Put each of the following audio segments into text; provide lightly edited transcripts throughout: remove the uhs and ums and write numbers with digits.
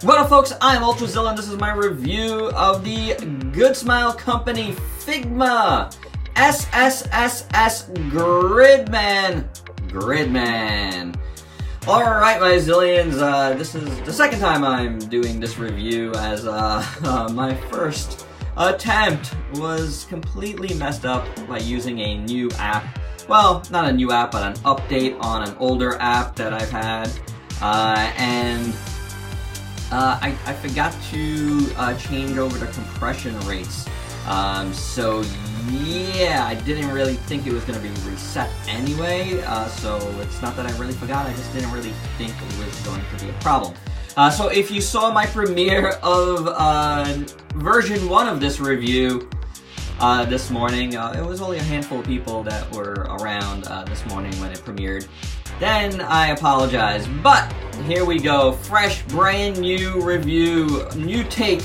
What up, folks? I'm Ultrazilla, and this is my review of the Good Smile Company Figma Ssss.Gridman. Alright, my zillions, this is the second time I'm doing this review, as my first attempt was completely messed up by using a new app. Well, not a new app, but an update on an older app that I've had, I forgot to change over the compression rates. So yeah, I didn't really think it was going to be reset anyway, so it's not that I really forgot, I just didn't really think it was going to be a problem. So if you saw my premiere of version 1 of this review this morning, it was only a handful of people that were around this morning when it premiered. Then I apologize, but here we go. Fresh, brand new review, new take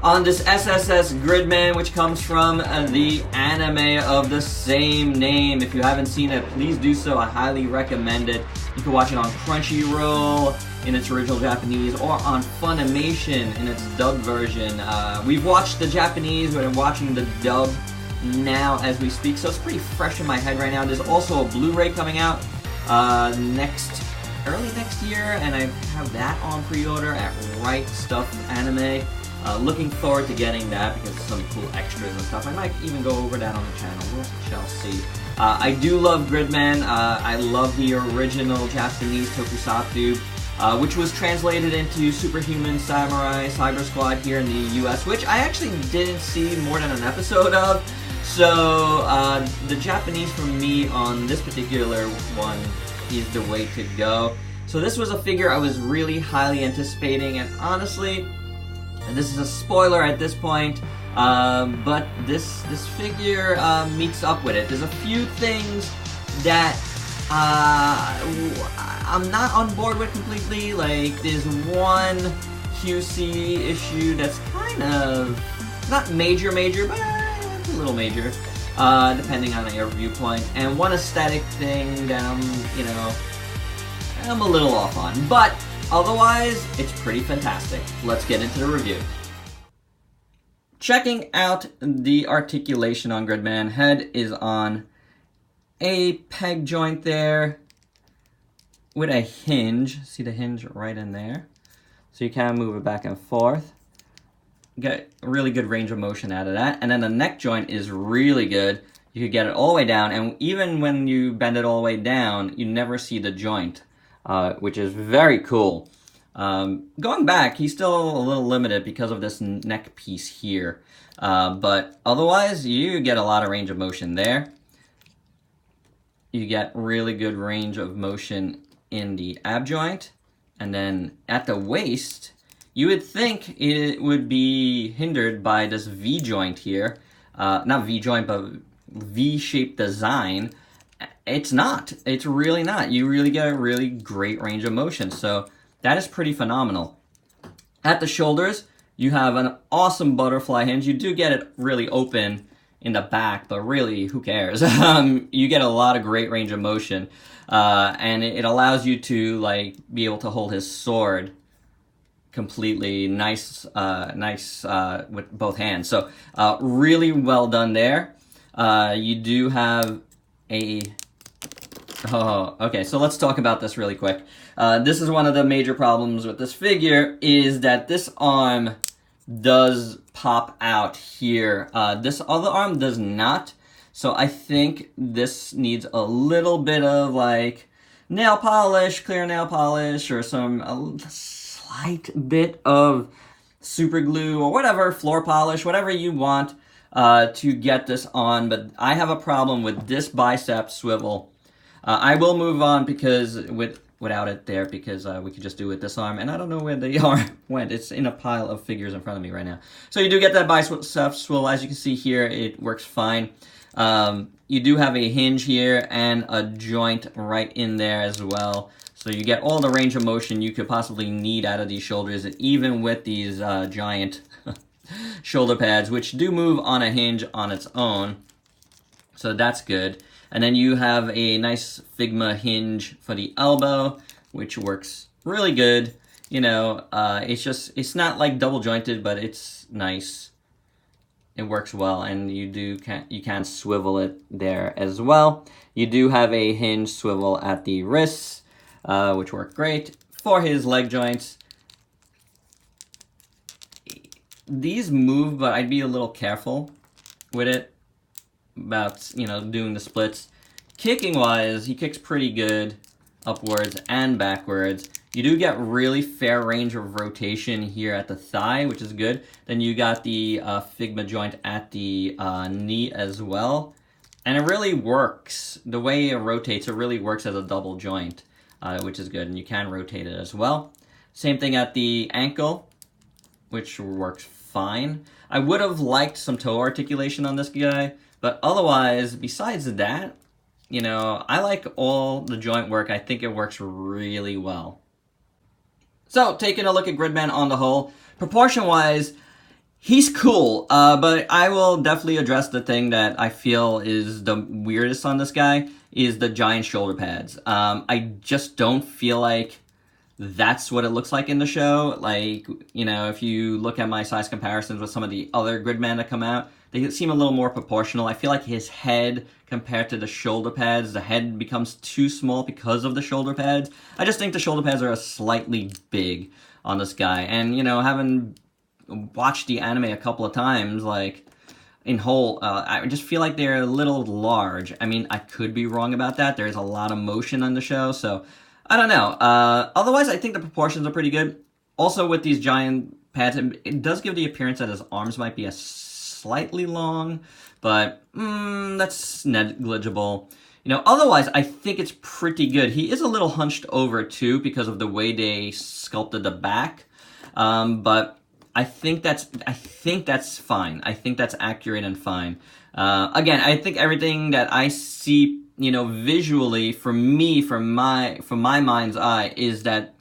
on this Ssss.Gridman, which comes from the anime of the same name. If you haven't seen it, please do so. I highly recommend it. You can watch it on Crunchyroll in its original Japanese, or on Funimation in its dubbed version. We've watched the Japanese, but I'm watching the dub now as we speak, so it's pretty fresh in my head right now. There's also a Blu-ray coming out early next year, and I have that on pre-order at Right Stuff Anime. Looking forward to getting that because of some cool extras and stuff. I might even go over that on the channel, we shall see. I do love Gridman. I love the original Japanese tokusatsu, which was translated into Superhuman Samurai Cyber Squad here in the US, which I actually didn't see more than an episode of. So the Japanese for me on this particular one is the way to go. So this was a figure I was really highly anticipating, and honestly, and this is a spoiler at this point, but this figure meets up with it. There's a few things that I'm not on board with completely. Like, there's one QC issue that's kind of not major, but it's a little major, depending on your viewpoint, and one aesthetic thing that I'm a little off on, but otherwise, it's pretty fantastic. Let's get into the review. Checking out the articulation on Gridman. Head is on a peg joint there with a hinge. See the hinge right in there? So you can move it back and forth. Get a really good range of motion out of that. And then the neck joint is really good. You could get it all the way down, and even when you bend it all the way down, you never see the joint, which is very cool. Going back, he's still a little limited because of this neck piece here. But otherwise, you get a lot of range of motion there. You get really good range of motion in the ab joint. And then at the waist, you would think it would be hindered by this V joint here. Not V joint, but V-shaped design. It's not. It's really not. You really get a really great range of motion. So that is pretty phenomenal. At the shoulders, you have an awesome butterfly hinge. You do get it really open in the back, but really, who cares? You get a lot of great range of motion, and it allows you to be able to hold his sword completely nice with both hands. So really well done there. You do have a... Oh, okay, so let's talk about this really quick. This is one of the major problems with this figure, is that this arm does pop out here. This other arm does not, so I think this needs a little bit of nail polish, clear nail polish, or a slight bit of super glue or whatever, floor polish, whatever you want to get this on. But I have a problem with this bicep swivel. I will move on because without it there, because we could just do it with this arm, and I don't know where the arm went. It's in a pile of figures in front of me right now. So you do get that bicep swivel. As you can see here, it works fine. You do have a hinge here and a joint right in there as well. So you get all the range of motion you could possibly need out of these shoulders, even with these giant shoulder pads, which do move on a hinge on its own. So that's good. And then you have a nice Figma hinge for the elbow, which works really good. You know, it's not like double jointed, but it's nice. It works well, and you can swivel it there as well. You do have a hinge swivel at the wrists, which work great for his leg joints. These move, but I'd be a little careful with it about, you know, doing the splits. Kicking wise, he kicks pretty good upwards and backwards. You do get really fair range of rotation here at the thigh, which is good. Then you got the Figma joint at the knee as well. And it really works. The way it rotates, it really works as a double joint, which is good. And you can rotate it as well. Same thing at the ankle, which works fine. I would have liked some toe articulation on this guy, but otherwise, besides that, you know, I like all the joint work. I think it works really well. So, taking a look at Gridman on the whole, proportion-wise, he's cool, but I will definitely address the thing that I feel is the weirdest on this guy, is the giant shoulder pads. I just don't feel like that's what it looks like in the show. Like, you know, if you look at my size comparisons with some of the other Gridman that come out, they seem a little more proportional. I feel like his head, compared to the shoulder pads, the head becomes too small because of the shoulder pads. I just think the shoulder pads are slightly big on this guy. And, you know, having watched the anime a couple of times, like, in whole, I just feel like they're a little large. I mean, I could be wrong about that. There's a lot of motion on the show, so I don't know. Otherwise, I think the proportions are pretty good. Also, with these giant pads, it does give the appearance that his arms might be slightly long, but that's negligible. You know, otherwise, I think it's pretty good. He is a little hunched over, too, because of the way they sculpted the back. But I think that's fine. I think that's accurate and fine. Again, I think everything that I see, you know, visually, for me, from my mind's eye, is that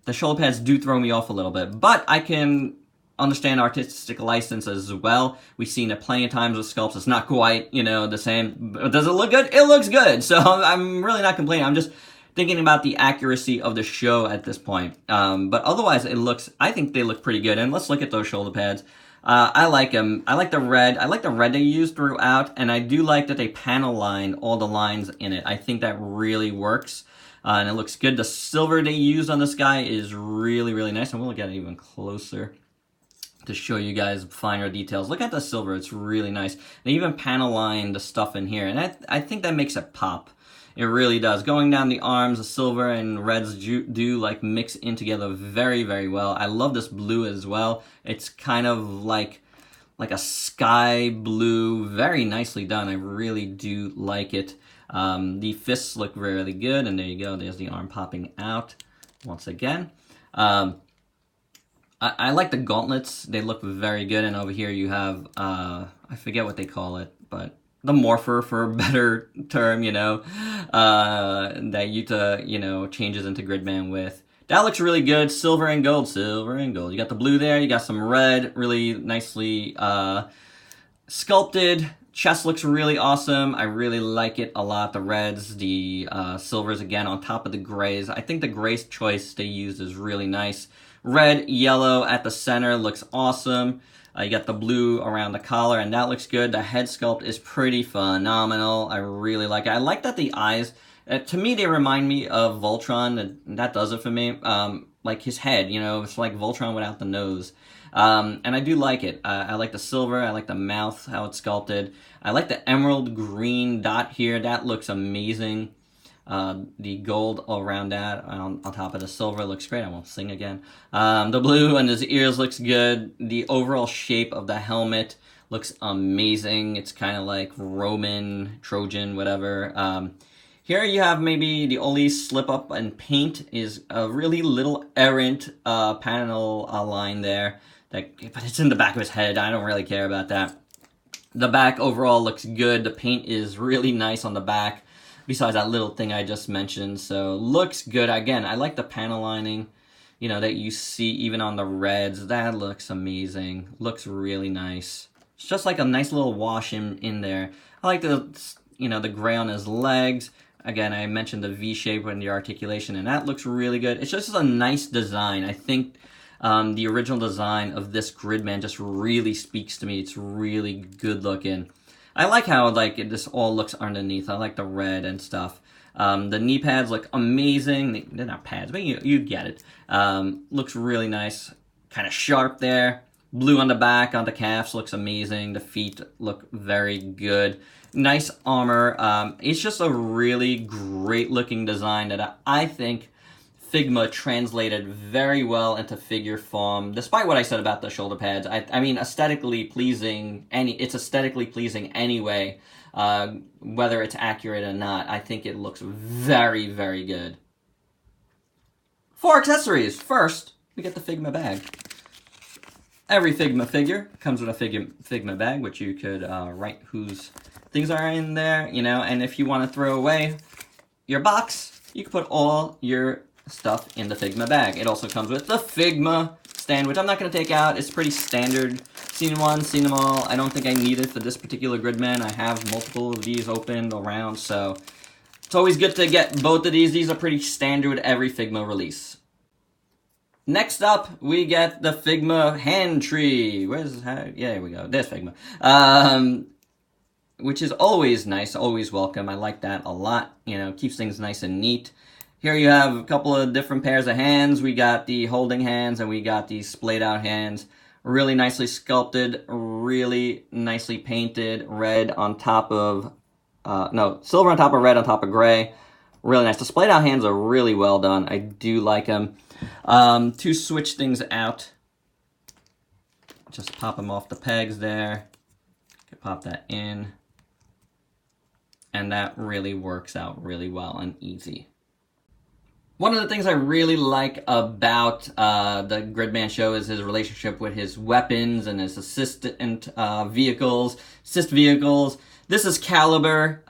the shoulder pads do throw me off a little bit. But I can understand artistic license as well. We've seen it plenty of times with sculpts. It's not quite, you know, the same. Does it look good? It looks good. So I'm really not complaining. I'm just thinking about the accuracy of the show at this point. But otherwise, I think they look pretty good. And let's look at those shoulder pads. I like them. I like the red. I like the red they use throughout, and I do like that they panel line all the lines in it. I think that really works, and it looks good. The silver they used on this guy is really, really nice, and we'll get it even closer to show you guys finer details. Look at the silver. It's really nice. They even panel line the stuff in here, and I think that makes it pop. It really does. Going down the arms, the silver and reds do like mix in together very, very well. I love this blue as well. It's kind of like a sky blue, very nicely done. I really do like it. The fists look really good, and there you go. There's the arm popping out once again. I like the gauntlets. They look very good, and over here you have, I forget what they call it, but the morpher, for a better term, you know, that Yuta, you know, changes into Gridman with. That looks really good. Silver and gold, silver and gold. You got the blue there. You got some red, really nicely sculpted. Chest looks really awesome. I really like it a lot. The reds, the silvers again on top of the grays. I think the gray choice they used is really nice. Red, yellow at the center looks awesome. You got the blue around the collar, and that looks good. The head sculpt is pretty phenomenal. I really like it. I like that the eyes, to me, they remind me of Voltron. That does it for me. Like his head, you know, it's like Voltron without the nose. And I do like it. I like the silver. I like the mouth, how it's sculpted. I like the emerald green dot here. That looks amazing. The gold around that on top of the silver looks great. I won't sing again. The blue and his ears looks good. The overall shape of the helmet looks amazing. It's kind of like Roman, Trojan, whatever. Here you have maybe the only slip up and paint is a really little errant panel line there. But it's in the back of his head. I don't really care about that. The back overall looks good. The paint is really nice on the back, besides that little thing I just mentioned. So looks good. Again, I like the panel lining, you know, that you see even on the reds. That looks amazing. Looks really nice. It's just like a nice little wash in there. I like the, you know, the gray on his legs. Again, I mentioned the V shape and the articulation, and that looks really good. It's just a nice design. I think the original design of this Gridman just really speaks to me. It's really good looking. I like how like this all looks underneath. I like the red and stuff. The knee pads look amazing. They're not pads, but you get it. Looks really nice. Kind of sharp there. Blue on the back, on the calves, looks amazing. The feet look very good. Nice armor. It's just a really great looking design that I think Figma translated very well into figure form, despite what I said about the shoulder pads. I mean, aesthetically pleasing. It's aesthetically pleasing anyway, whether it's accurate or not. I think it looks very, very good. For accessories, first we get the Figma bag. Every Figma figure comes with a Figma bag, which you could write whose things are in there, you know. And if you want to throw away your box, you can put all your stuff in the Figma bag. It also comes with the Figma stand, which I'm not going to take out. It's pretty standard. Seen one, seen them all. I don't think I need it for this particular Gridman. I have multiple of these opened around, so it's always good to get both of these. These are pretty standard every Figma release. Next up, we get the Figma hand tree. Yeah, here we go. There's Figma. Which is always nice, always welcome. I like that a lot. You know, keeps things nice and neat. Here you have a couple of different pairs of hands. We got the holding hands and we got these splayed out hands. Really nicely sculpted, really nicely painted. Red on top of, silver on top of red on top of gray. Really nice. The splayed out hands are really well done. I do like them. To switch things out, just pop them off the pegs there. Pop that in. And that really works out really well and easy. One of the things I really like about the Gridman show is his relationship with his weapons and his assist vehicles. This is Caliber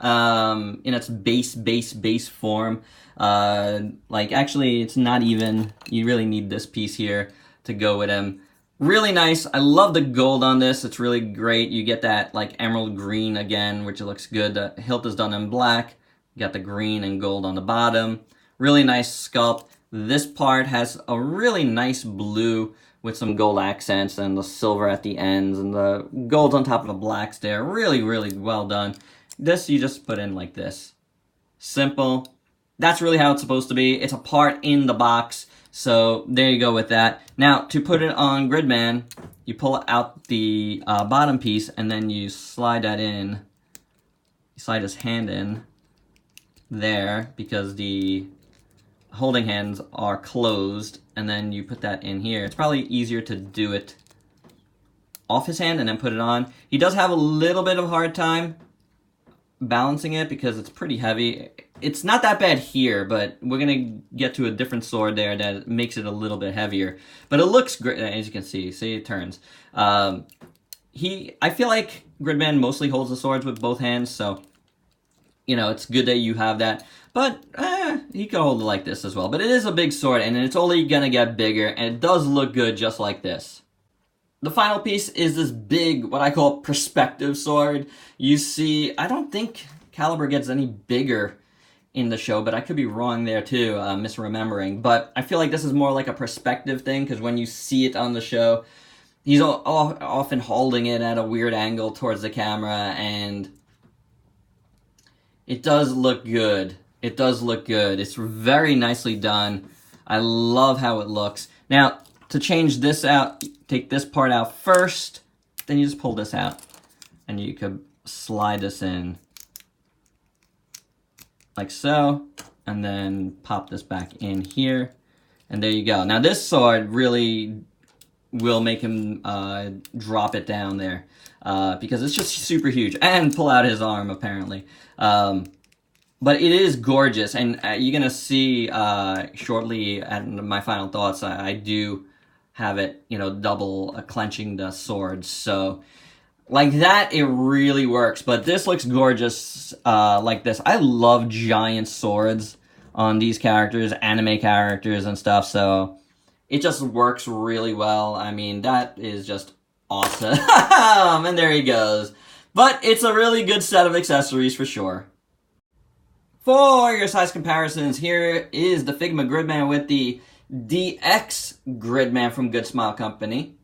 in its base form. Like, actually, it's not even, you really need this piece here to go with him. Really nice. I love the gold on this. It's really great. You get that, like, emerald green again, which looks good. The hilt is done in black. You got the green and gold on the bottom. Really nice sculpt. This part has a really nice blue with some gold accents and the silver at the ends and the gold on top of the blacks there. Really, really well done. This you just put in like this. Simple. That's really how it's supposed to be. It's a part in the box. So there you go with that. Now, to put it on Gridman, you pull out the bottom piece and then you slide that in. You slide his hand in there because the holding hands are closed, and then you put that in here. It's probably easier to do it off his hand and then put it on. He does have a little bit of a hard time balancing it because it's pretty heavy. It's not that bad here, but we're gonna get to a different sword there that makes it a little bit heavier. But it looks great, as you can see it turns. I feel like Gridman mostly holds the swords with both hands, so you know, it's good that you have that. But he can hold it like this as well. But it is a big sword, and it's only gonna get bigger, and it does look good just like this. The final piece is this big, what I call perspective sword. You see, I don't think Caliber gets any bigger in the show, but I could be wrong there too, misremembering. But I feel like this is more like a perspective thing, because when you see it on the show, he's often holding it at a weird angle towards the camera, and it does look good. It does look good. It's very nicely done. I love how it looks. Now, to change this out, take this part out first, then you just pull this out, and you could slide this in like so, and then pop this back in here, and there you go. Now, this sword really will make him drop it down there because it's just super huge, and pull out his arm, apparently. But it is gorgeous, and you're going to see shortly at my final thoughts, I do have it, you know, double clenching the sword. So, like that, it really works. But this looks gorgeous like this. I love giant swords on these characters, anime characters and stuff, so it just works really well. I mean, that is just awesome. And there he goes. But it's a really good set of accessories for sure. For your size comparisons, here is the Figma Gridman with the DX Gridman from Good Smile Company.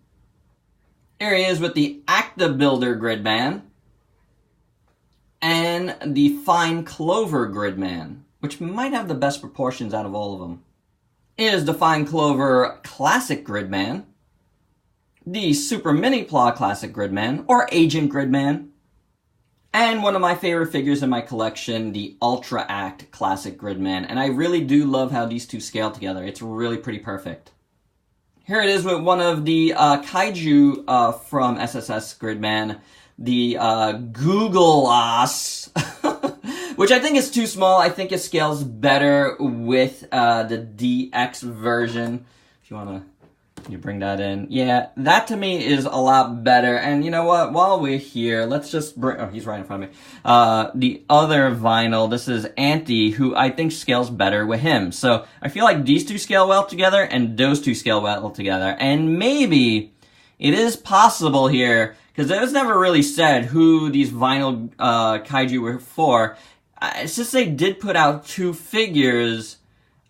Here he is with the Acta Builder Gridman and the Fine Clover Gridman, which might have the best proportions out of all of them. Here's the Fine Clover Classic Gridman, the Super Mini Pla Classic Gridman, or Agent Gridman, and one of my favorite figures in my collection, the Ultra Act Classic Gridman. And I really do love how these two scale together. It's really pretty perfect. Here it is with one of the kaiju from Ssss.Gridman, the Googleass, which I think is too small. I think it scales better with the DX version. If you want to... you bring that in. Yeah, that to me is a lot better. And you know what? While we're here, let's just bring... oh, he's right in front of me. The other vinyl, this is Anti, who I think scales better with him. So I feel like these two scale well together, and those two scale well together. And maybe it is possible here, because it was never really said who these vinyl kaiju were for. Since they did put out two figures,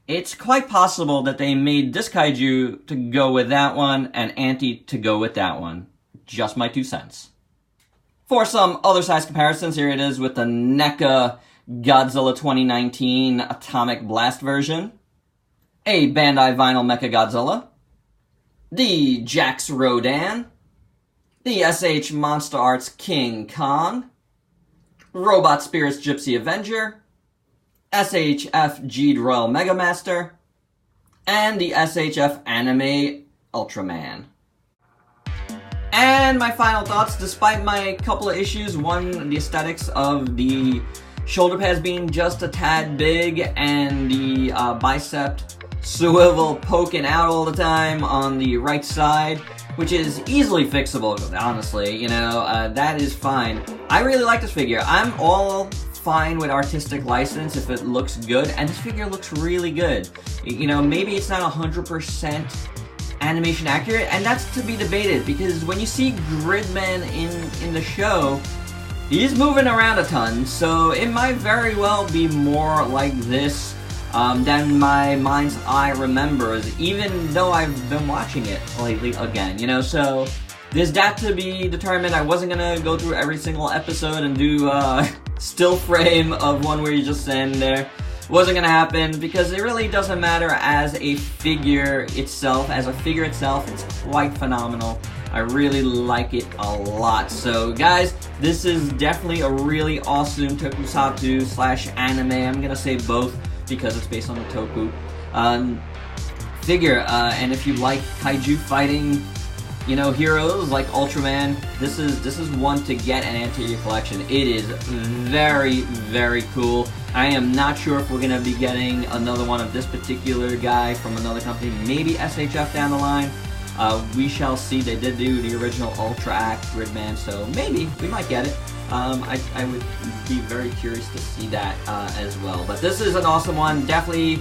it's quite possible that they made this kaiju to go with that one and Anti to go with that one. Just my 2 cents. For some other size comparisons, here it is with the NECA Godzilla 2019 Atomic Blast version, a Bandai Vinyl Mecha Godzilla, the Jax Rodan, the SH Monster Arts King Kong, Robot Spirits Gypsy Avenger, SHF G'd Royal Mega Master, and the SHF Anime Ultraman. And my final thoughts, despite my couple of issues, one, the aesthetics of the shoulder pads being just a tad big, and the bicep swivel poking out all the time on the right side, which is easily fixable, honestly, you know, that is fine. I really like this figure. I'm all fine with artistic license if it looks good, and this figure looks really good. You know, maybe it's not 100% animation accurate, and that's to be debated, because when you see Gridman in the show, he's moving around a ton, so it might very well be more like this than my mind's eye remembers, even though I've been watching it lately again, you know, so there's that to be determined. I wasn't gonna go through every single episode and do still frame of one where you just stand there. Wasn't gonna happen, because it really doesn't matter as a figure itself. As a figure itself, it's quite phenomenal. I really like it a lot. So guys, this is definitely a really awesome tokusatsu / anime. I'm gonna say both because it's based on the toku figure. And if you like kaiju fighting, you know, heroes like Ultraman, this is one to get and add to your collection. It is very, very cool. I am not sure if we're going to be getting another one of this particular guy from another company, maybe SHF down the line. We shall see. They did do the original Ultra Act Gridman, so maybe we might get it. I would be very curious to see that as well. But this is an awesome one. Definitely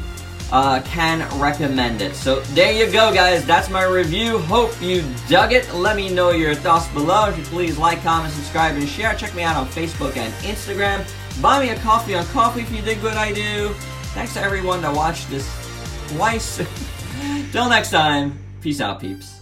can recommend it. So there you go, guys. That's my review. Hope you dug it. Let me know your thoughts below. If you please like, comment, subscribe, and share. Check me out on Facebook and Instagram. Buy me a coffee on Coffee if you dig what I do. Thanks to everyone that watched this twice. Till next time, peace out, peeps.